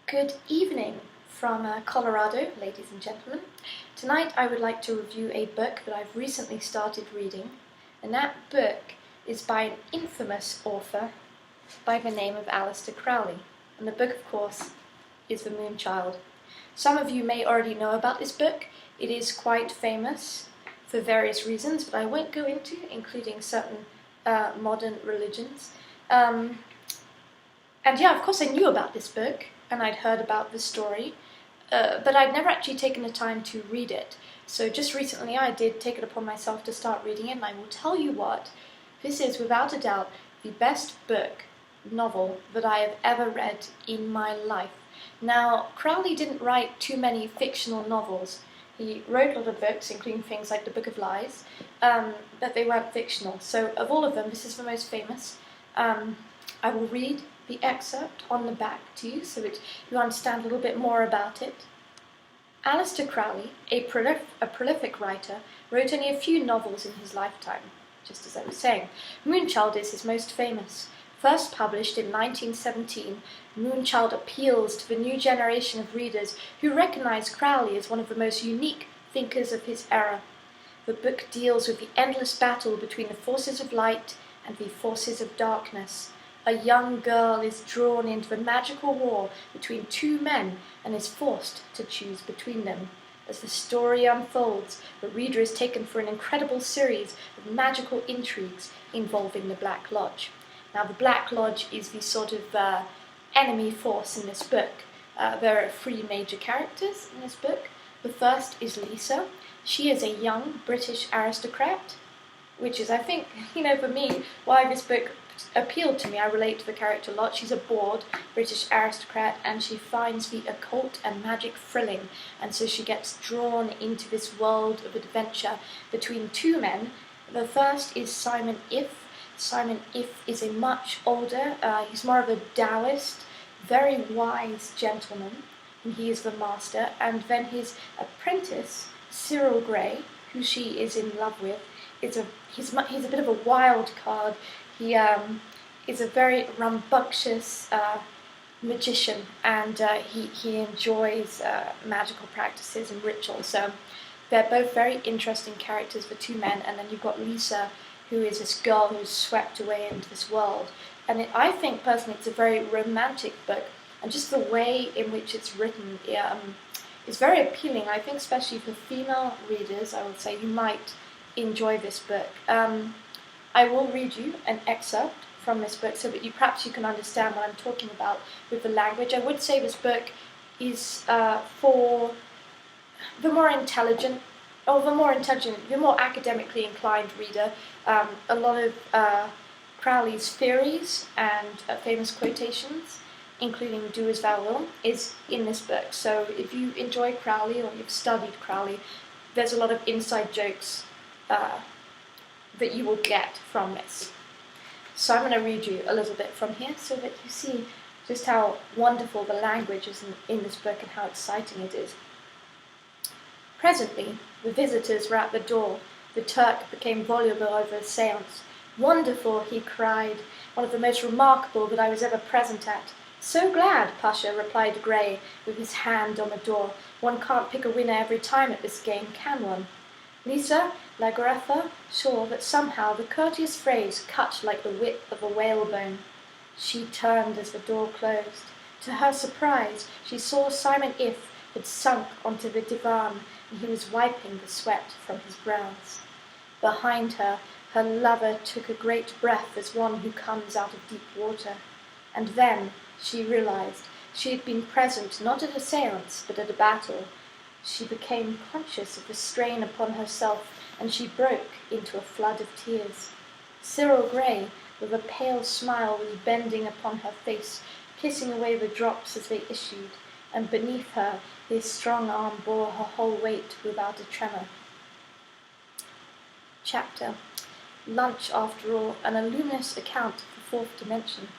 Good evening from Colorado, ladies and gentlemen. Tonight I would like to review a book that I've recently started reading, and that book is by an infamous author by the name of Aleister Crowley. And the book, of course, is The Moonchild. Some of you may already know about this book. It is quite famous for various reasons, but I won't go into, including certain modern religions. And yeah, of course I knew about this book, and I'd heard about the story, but I'd never actually taken the time to read it. So just recently I did take it upon myself to start reading it, and I will tell you what, this is without a doubt the best novel that I have ever read in my life. Now, Crowley didn't write too many fictional novels. He wrote a lot of books, including things like The Book of Lies, but they weren't fictional. So of all of them, this is the most famous. I will read the excerpt on the back to you so that you understand a little bit more about it. Aleister Crowley, a prolific writer, wrote only a few novels in his lifetime, just as I was saying. Moonchild is his most famous. First published in 1917, Moonchild appeals to the new generation of readers who recognize Crowley as one of the most unique thinkers of his era. The book deals with the endless battle between the forces of light and the forces of darkness. A young girl is drawn into the magical war between two men and is forced to choose between them. As the story unfolds, the reader is taken for an incredible series of magical intrigues involving the Black Lodge. Now, the Black Lodge is the sort of enemy force in this book. There are three major characters in this book. The first is Lisa. She is a young British aristocrat, which is, I think, for me, why this book appealed to me. I relate to the character a lot. She's a bored British aristocrat, and she finds the occult and magic thrilling, and so she gets drawn into this world of adventure between two men. The first is Simon If. Simon If is a much older, he's more of a Taoist, very wise gentleman, and he is the master. And then his apprentice, Cyril Grey, who she is in love with, he's a bit of a wild card. He is a very rambunctious magician, and he enjoys magical practices and rituals. So they're both very interesting characters, the two men. And then you've got Lisa, who is this girl who's swept away into this world. And I think personally it's a very romantic book, and just the way in which it's written is very appealing. I think especially for female readers, I would say you might enjoy this book. I will read you an excerpt from this book so that perhaps you can understand what I'm talking about with the language. I would say this book is for the more intelligent, the more academically inclined reader. A lot of Crowley's theories and famous quotations, including "Do as thou wilt," is in this book. So if you enjoy Crowley or you've studied Crowley, there's a lot of inside jokes that you will get from this. So I'm going to read you a little bit from here so that you see just how wonderful the language is in this book and how exciting it is. Presently, the visitors were at the door. The Turk became voluble over a seance. "Wonderful," he cried, "one of the most remarkable that I was ever present at." "So glad, Pasha," replied Grey, with his hand on the door. "One can't pick a winner every time at this game, can one?" Lisa Lagertha saw that somehow the courteous phrase cut like the whip of a whalebone. She turned as the door closed. To her surprise, she saw Simon If had sunk onto the divan, and he was wiping the sweat from his brows. Behind her, her lover took a great breath as one who comes out of deep water. And then she realized she had been present not at a seance, but at a battle. She became conscious of the strain upon herself, and she broke into a flood of tears. Cyril Grey, with a pale smile, was bending upon her face, kissing away the drops as they issued, and beneath her his strong arm bore her whole weight without a tremor. Chapter: Lunch, after all, and a luminous account of the fourth dimension.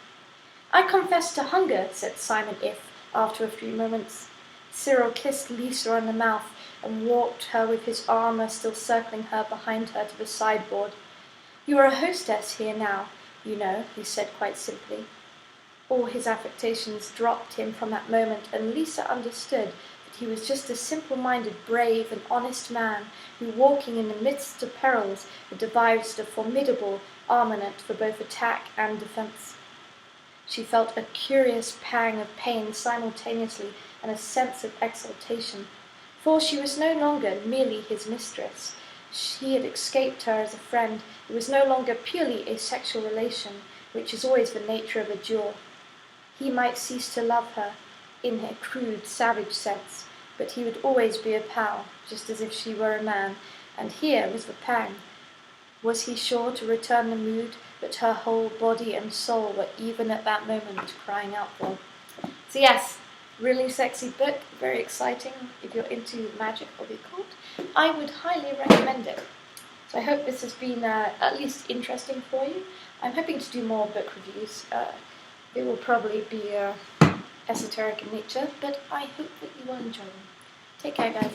"I confess to hunger," said Simon If, after a few moments. Cyril kissed Lisa on the mouth and walked her with his armour still circling her behind her to the sideboard. "You are a hostess here now, you know," he said quite simply. All his affectations dropped him from that moment, and Lisa understood that he was just a simple-minded, brave, and honest man who, walking in the midst of perils, had devised a formidable armament for both attack and defence. She felt a curious pang of pain simultaneously and a sense of exultation, for she was no longer merely his mistress. He had escaped her as a friend. It was no longer purely a sexual relation, which is always the nature of a duel. He might cease to love her in a crude, savage sense, but he would always be a pal, just as if she were a man, and here was the pang. Was he sure to return the mood that her whole body and soul were even at that moment crying out for? So yes, really sexy book, very exciting. If you're into magic or the occult, I would highly recommend it. So I hope this has been at least interesting for you. I'm hoping to do more book reviews. They will probably be esoteric in nature, but I hope that you will enjoy them. Take care, guys.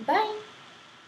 Bye!